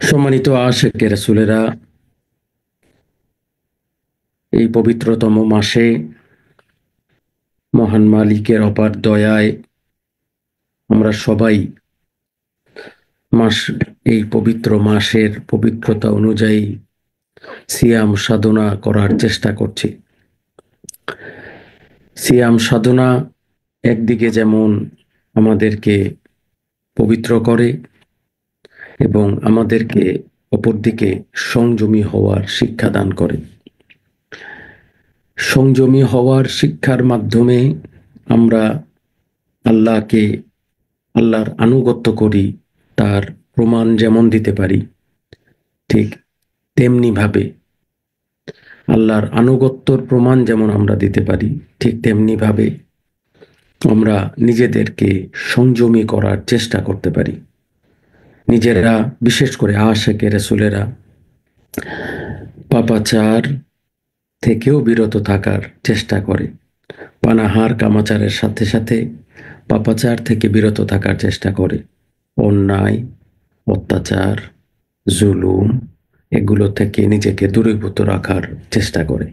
সম্মানিত আশিকে রাসূলেরা, এই পবিত্রতম মাসে মহান মালিকের অপার দয়ায় আমরা সবাই এই পবিত্র মাসের পবিত্রতা অনুযায়ী সিয়াম সাধনা করার চেষ্টা করছি। সিয়াম সাধনা একদিকে যেমন আমাদেরকে পবিত্র করে এবং আমাদেরকে অপরদিকে সংযমী হওয়ার শিক্ষা দান করে। সংযমী হওয়ার শিক্ষার মাধ্যমে আমরা আল্লাহর আনুগত্য করি, তার প্রমাণ যেমন দিতে পারি, ঠিক তেমনি ভাবে আল্লাহর আনুগত্যর প্রমাণ যেমন আমরা দিতে পারি, ঠিক তেমনি ভাবে আমরা নিজেদেরকে সংযমী করার চেষ্টা করতে পারি। নিজেরা, বিশেষ করে আশিকে রাসূলেরা, পাপাচার থেকেও বিরত থাকার চেষ্টা করে। পানাহার কামাচারের সাথে সাথে পাপাচার থেকে বিরত থাকার চেষ্টা করে। অন্যায়, অত্যাচার, জুলুম এগুলো থেকে নিজেকে দূরীভূত রাখার চেষ্টা করে।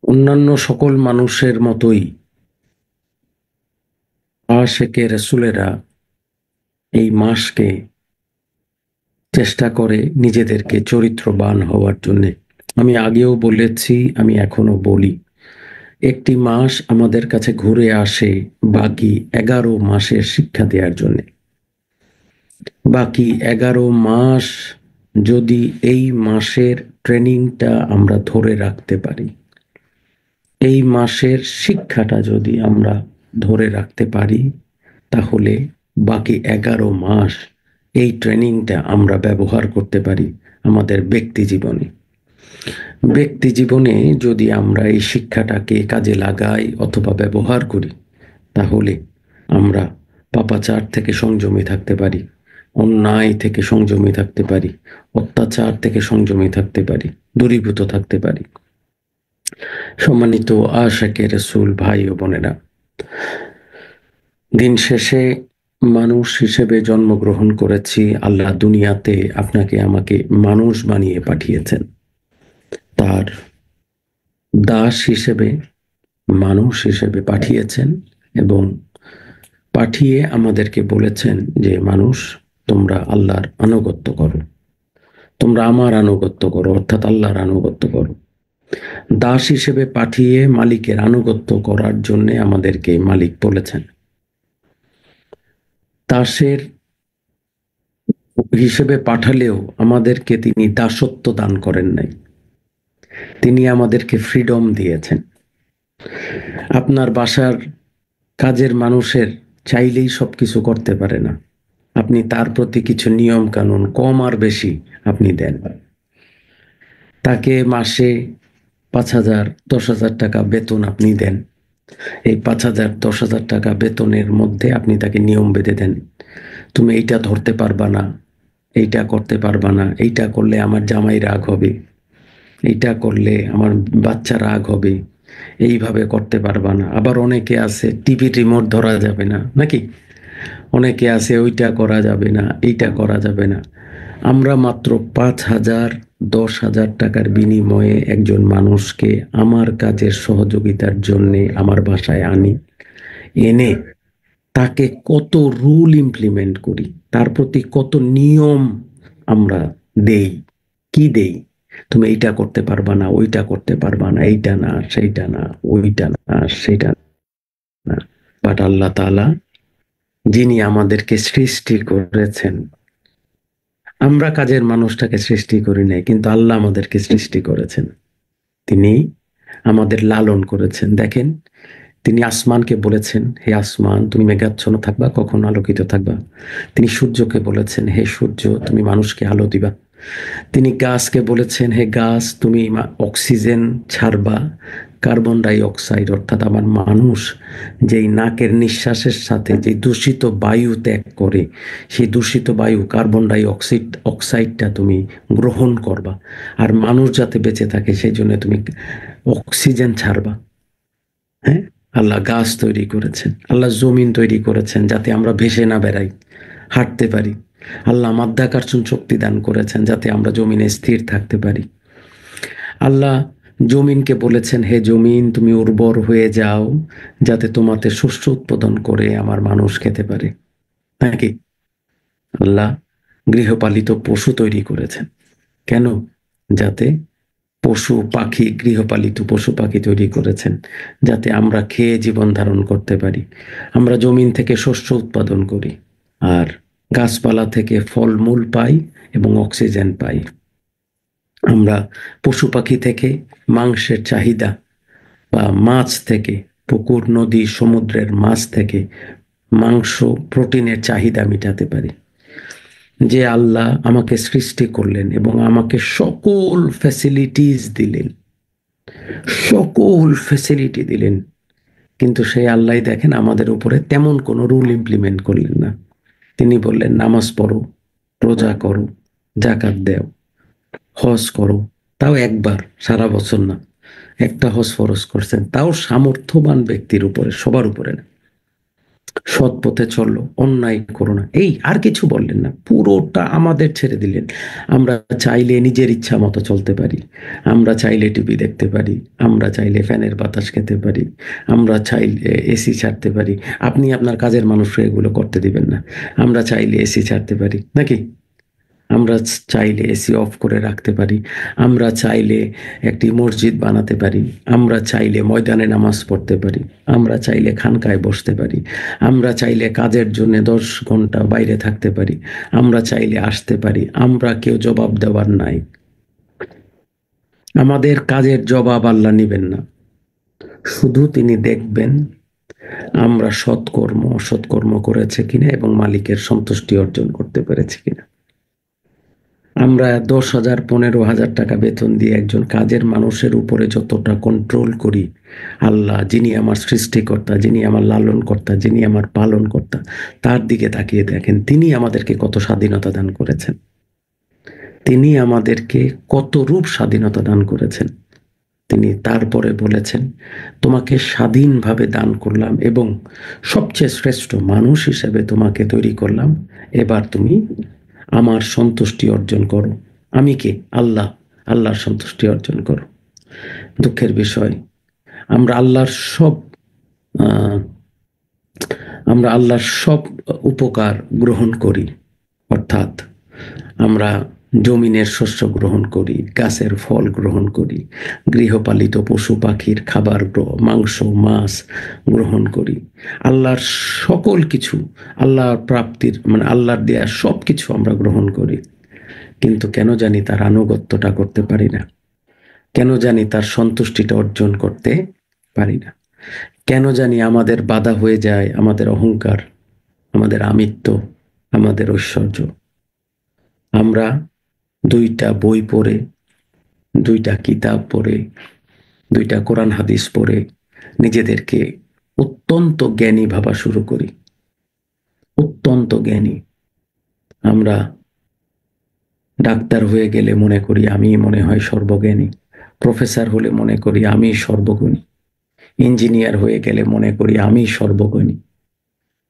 অন্যান্য সকল মানুষের মতোই আশিকে রাসূলেরা এই মাসকে চেষ্টা করে নিজেদেরকে চরিত্রবান হওয়ার জন্যে। আমি আগেও বলেছি, আমি এখনো বলি, একটি মাস আমাদের কাছে ঘুরে আসে বাকি 11 মাসের শিক্ষা দেওয়ার জন্য। বাকি 11 মাস যদি এই মাসের ট্রেনিংটা আমরা ধরে রাখতে পারি, এই মাসের শিক্ষাটা যদি আমরা ধরে রাখতে পারি, তাহলে বাকি 11 মাস এই ট্রেনিংটা আমরা ব্যবহার করতে পারি আমাদের ব্যক্তি জীবনে। ব্যক্তি জীবনে যদি আমরা এই শিক্ষাটাকে কাজে লাগাই অথবা ব্যবহার করি, তাহলে আমরা পাপাচার থেকে সংযমী থাকতে পারি, অন্যায় থেকে সংযমী থাকতে পারি, অত্যাচার থেকে সংযমী থাকতে পারি, দূরীভূত থাকতে পারি। সম্মানিত আশিকে রাসূল ভাই ও বোনেরা, দিন শেষে মানুষ হিসেবে জন্মগ্রহণ করেছি। আল্লাহ দুনিয়াতে আপনাকে আমাকে মানুষ বানিয়ে পাঠিয়েছেন, তার দাস হিসেবে, মানুষ হিসেবে পাঠিয়েছেন এবং পাঠিয়ে আমাদেরকে বলেছেন যে, মানুষ, তোমরা আল্লাহর আনুগত্য করো, তোমরা আমার আনুগত্য করো, অর্থাৎ আল্লাহর আনুগত্য করো। দাস হিসেবে পাঠিয়ে মালিকের আনুগত্য করার জন্য আমাদেরকে মালিক বলেছেন। দাসের হিসেবে পাঠালেও আমাদেরকে তিনি দাসত্ব দান করেন নাই, তিনি আমাদেরকে ফ্রিডম দিয়েছেন। আপনার বাসার কাজের মানুষের চাইলেই সবকিছু করতে পারে না, আপনি তার প্রতি কিছু নিয়ম কানুন কম আর বেশি আপনি দেন। তাকে মাসে 5,000 10,000 টাকা বেতন আপনি দেন। এই 5,000 10,000 টাকা বেতনের মধ্যে আপনি তাকে নিয়ম বেঁধে দেন, তুমি এইটা ধরতে পারবা না, এইটা করতে পারবা না, এইটা করলে আমার জামাই রাগ হবে, এইটা করলে আমার বাচ্চা রাগ হবে, এইভাবে করতে পারবা না। আবার অনেকে আছে টিভি রিমোট ধরা যাবে না, নাকি অনেকে আছে ওইটা করা যাবে না, এইটা করা যাবে না। আমরা মাত্র 5,000 10,000 টাকার বিনিময়ে একজন মানুষকে আমার কাজের সহযোগিতার জন্য আমার বাসায় আনি, এনে তাকে কত রুল ইমপ্লিমেন্ট করি, তার প্রতি কত নিয়ম আমরা দেই। কি দেই? তুমি এইটা করতে পারবা না, ওইটা করতে পারবা না, এইটা না, সেইটা না, ওইটা না, সেইটা না। বাট আল্লাহ তাআলা, যিনি আমাদেরকে সৃষ্টি করেছেন, আমরা কাজের মানুষটাকে সৃষ্টি করি নাই, কিন্তু আল্লাহ আমাদেরকে সৃষ্টি করেছেন, তিনি আমাদের লালন করেছেন। দেখেন, তিনি আসমানকে বলেছেন, হে আসমান, তুমি মেঘাচ্ছন্ন থাকবা, কখন আলোকিত থাকবা। তিনি সূর্যকে বলেছেন, হে সূর্য, তুমি মানুষকে আলো দিবা। তিনি গাছকে বলেছেন, হে গাছ, তুমি অক্সিজেন ছাড়বা, কার্বন ডাই অক্সাইড, অর্থাৎ আমার মানুষ যেই নাকের নিঃশ্বাসের সাথে যে দূষিত বায়ু ত্যাগ করে, সেই দূষিত বায়ু কার্বন ডাই অক্সাইডটা তুমি গ্রহণ করবা, আর মানুষ যাতে বেঁচে থাকে সেই জন্য তুমি অক্সিজেন ছাড়বা। হ্যাঁ, আল্লাহ গাছ তৈরি করেছেন, আল্লাহ জমিন তৈরি করেছেন যাতে আমরা ভেসে না বেড়াই, হাঁটতে পারি। আল্লাহ মাধ্যাকর্ষণ শক্তি দান করেছেন যাতে আমরা জমিনে স্থির থাকতে পারি। আল্লাহ জমিনকে বলেছেন, হে জমিন তুমি উর্বর হয়ে যাও যাতে তোমাতে শস্য উৎপাদন করে আমার মানুষ খেতে পারে। নাকি আল্লাহ গৃহপালিত পশু তৈরি করেছেন কেন? যাতে পশু পাখি, গৃহপালিত পশু পাখি তৈরি করেছেন যাতে আমরা খেয়ে জীবন ধারণ করতে পারি। আমরা জমিন থেকে শস্য উৎপাদন করি আর গাছপালা থেকে ফলমূল পাই এবং অক্সিজেন পাই। আমরা পশু পাখি থেকে মাংসের চাহিদা বা মাছ থেকে, পুকুর নদী সমুদ্রের মাছ থেকে মাংস প্রোটিনের চাহিদা মেটাতে পারি। যে আল্লাহ আমাকে সৃষ্টি করলেন এবং আমাকে সকল ফ্যাসিলিটিস দিলেন, সকল ফ্যাসিলিটি দিলেন, কিন্তু সেই আল্লাহ দেখেন আমাদের উপরে তেমন কোনো রুল ইমপ্লিমেন্ট করলেন না। তিনি বললেন নামাজ পড়ো, রোজা করো, জাকাত দেও, হজ করো, তাও একবার, সারা বছর না। একটা হজ ফরজ করছেন, তাও সামর্থ্যবান ব্যক্তির উপরে, সবার উপরে না। সৎ পথে চলো, অন্যায় করো না, এই আর কিছু বললেন না, পুরোটা আমাদের ছেড়ে দিলেন। আমরা চাইলে নিজের ইচ্ছা মতো চলতে পারি, আমরা চাইলে টিভি দেখতে পারি, আমরা চাইলে ফ্যানের বাতাস খেতে পারি, আমরা চাইলে এসি ছাড়তে পারি। আপনি আপনার কাজের মানুষরা এগুলো করতে দিবেন না। আমরা চাইলে এসি ছাড়তে পারি নাকি? আমরা চাইলে এসি অফ করে রাখতে পারি, আমরা চাইলে একটি মসজিদ বানাতে পারি, আমরা চাইলে ময়দানে নামাজ পড়তে পারি, আমরা চাইলে খানকায় বসতে পারি, আমরা চাইলে কাজের জন্য 10 ঘন্টা বাইরে থাকতে পারি, আমরা চাইলে আসতে পারি। আমরা কেউ জবাব দেওয়ার নাই। আমাদের কাজের জবাব আল্লাহ নিবেন না, শুধু তিনি দেখবেন আমরা সৎকর্ম অসৎকর্ম করেছে কিনা এবং মালিকের সন্তুষ্টি অর্জন করতে পেরেছি কিনা। আমরা 10,000 15,000 টাকা বেতন দিয়ে একজন কাজের মানুষের উপরে যতটা কন্ট্রোল করি, আল্লাহ যিনি আমার সৃষ্টিকর্তা, যিনি আমার লালনকর্তা, যিনি আমার পালনকর্তা, তার দিকে তাকিয়ে দেখেন তিনি আমাদেরকে কত স্বাধীনতা দান করেছেন, তিনি আমাদেরকে কত রূপ স্বাধীনতা দান করেছেন। তিনি তারপরে বলেছেন তোমাকে স্বাধীনভাবে দান করলাম এবং সবচেয়ে শ্রেষ্ঠ মানুষ হিসেবে তোমাকে তৈরি করলাম, এবার তুমি আমার সন্তুষ্টি অর্জন করো। আমি কে? আল্লাহ, আল্লাহর সন্তুষ্টি অর্জন করো। দুঃখের বিষয় আমরা আল্লাহর সব আহ, আমরা আল্লাহর সব উপকার গ্রহণ করি, অর্থাৎ আমরা জমিনের শস্য গ্রহণ করি, গাছের ফল গ্রহণ করি, গৃহপালিত পশু পাখির খাবার, মাংস মাছ গ্রহণ করি। আল্লাহর সকল কিছু, আল্লাহর প্রাপ্তির মানে আল্লাহর দেয়া সব কিছু আমরা গ্রহণ করি, কিন্তু কেন জানি তার আনুগত্যটা করতে পারি না, কেন জানি তার সন্তুষ্টিটা অর্জন করতে পারি না, কেন জানি আমাদের বাধা হয়ে যায় আমাদের অহংকার, আমাদের আমিত্ব, আমাদের ঐশ্বর্য। আমরা 2টা বই পড়ে, 2টা কিতাব পড়ে, 2টা কোরআন হাদিস পড়ে নিজেদেরকে অত্যন্ত জ্ঞানী ভাবা শুরু করি, অত্যন্ত জ্ঞানী। আমরা ডাক্তার হয়ে গেলে মনে করি আমি মনে হয় সর্বজ্ঞানী, প্রফেসর হলে মনে করি আমি সর্বজ্ঞানী, ইঞ্জিনিয়ার হয়ে গেলে মনে করি আমি সর্বজ্ঞানী।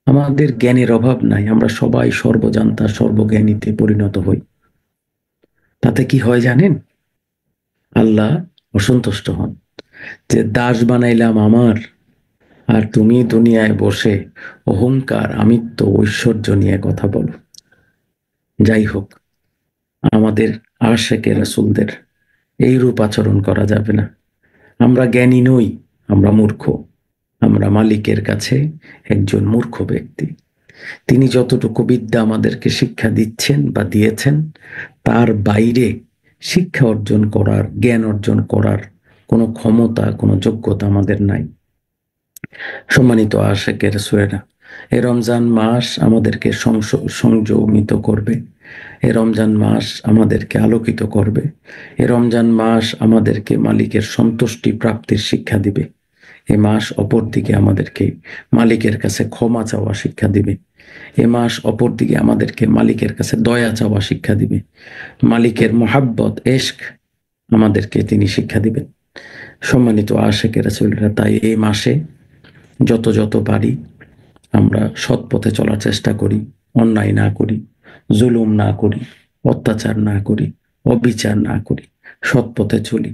আমাদের জ্ঞানের অভাব নাই, আমরা সবাই সর্বজান্তা সর্বজ্ঞানীতে পরিণত হই। তাতে কি হয় জানেন? আল্লাহ অসন্তুষ্ট হন যে দাস বানাইলাম আমার, আর তুমি দুনিয়ায় বসে অহংকার আমিত্ব ঐশ্বর্য নিয়ে কথা বলো। যাই হোক, আমাদের আশেকে রাসূলদের এই রূপ আচরণ করা যাবে না। আমরা জ্ঞানী নই, আমরা মূর্খ, আমরা মালিকের কাছে একজন মূর্খ ব্যক্তি। তিনি যতটুকু বিদ্যা আমাদেরকে শিক্ষা দিচ্ছেন বা দিয়েছেন তার বাইরে শিক্ষা অর্জন করার, জ্ঞান অর্জন করার কোনো ক্ষমতা, কোনো যোগ্যতা আমাদের নাই। সম্মানিত আশেকের রাসূলেরা, এই রমজান মাস আমাদেরকে সংযমিত করবে, এই রমজান মাস আমাদেরকে আলোকিত করবে, এই রমজান মাস আমাদেরকে মালিকের সন্তুষ্টি প্রাপ্তির শিক্ষা দিবে। এ মাস অপরদিকে আমাদেরকে মালিকের কাছে ক্ষমা চাওয়া শিক্ষা দিবে। এ মাস অপরদিকে আমাদেরকে মালিকের কাছে দয়া চাওয়া শিক্ষা দিবে। মালিকের মোহাব্বত এশক আমাদেরকে তিনি শিক্ষা দিবেন। সম্মানিত আশেকের রাসূলরা, তাই এই মাসে যত পারি আমরা সৎ পথে চলার চেষ্টা করি, অন্যায় না করি, জুলুম না করি, অত্যাচার না করি, অবিচার না করি, সৎ পথে চলি,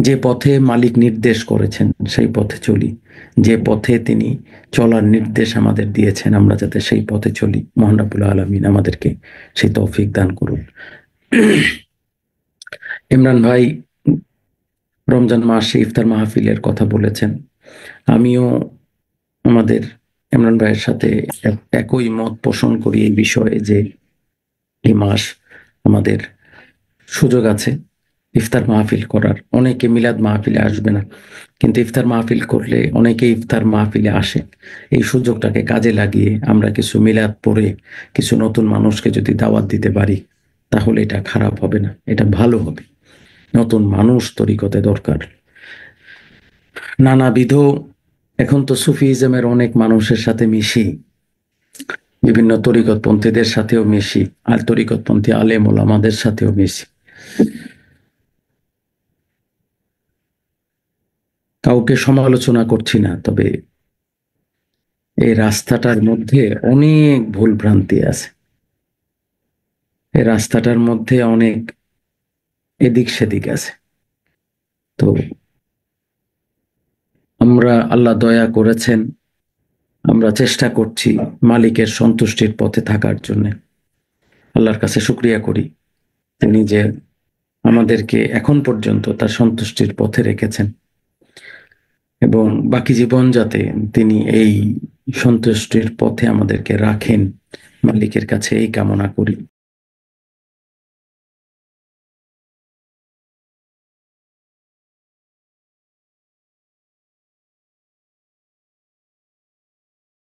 যে পথে মালিক নির্দেশ করেছেন সেই পথে চলি, যে পথে তিনি চলার নির্দেশ আমাদের দিয়েছেন আমরা যাতে সেই পথে চলি। মহান রব্বুল আলামিন আমাদেরকে সেই তৌফিক দান করুন। ইমরান ভাই রমজান মাসে ইফতার মাহফিলের কথা বলেছেন, আমিও আমাদের ইমরান ভাইয়ের সাথে একই মত পোষণ করি এই বিষয়ে যে এই মাস আমাদের সুযোগ আছে ইফতার মাহফিল করার। অনেকে মিলাদ মাহফিলে আসবে না, কিন্তু ইফতার মাহফিল করলে অনেকে ইফতার মাহফিলে আসে। এই সুযোগটাকে কাজে লাগিয়ে আমরা কিছু মিলাদ পড়ে কিছু নতুন মানুষকে যদি দাওয়াত দিতে পারি তাহলে এটা খারাপ হবে না, এটা ভালো হবে। নতুন মানুষ তরিকতে দরকার নানাবিধ। এখন তো সুফিজমের অনেক মানুষের সাথে মিশি, বিভিন্ন তরিকতপন্থীদের সাথেও মিশি, আর তরিকতপন্থী আলেম ওলামাদের সাথেও মিশি। কাউকে সমালোচনা করছি না, তবে এই রাস্তাটার মধ্যে অনেক ভুল ভ্রান্তি আছে, এই রাস্তাটার মধ্যে অনেক এদিক সেদিক আছে। তো আমরা, আল্লাহ দয়া করেছেন, আমরা চেষ্টা করছি মালিকের সন্তুষ্টির পথে থাকার জন্য। আল্লাহর কাছে শুকরিয়া করি তিনি যে আমাদেরকে এখন পর্যন্ত তার সন্তুষ্টির পথে রেখেছেন, এবং বাকি জীবন যাতে তিনি এই সন্তুষ্টির পথে আমাদেরকে রাখেন, মালিকের কাছে এই কামনা করি।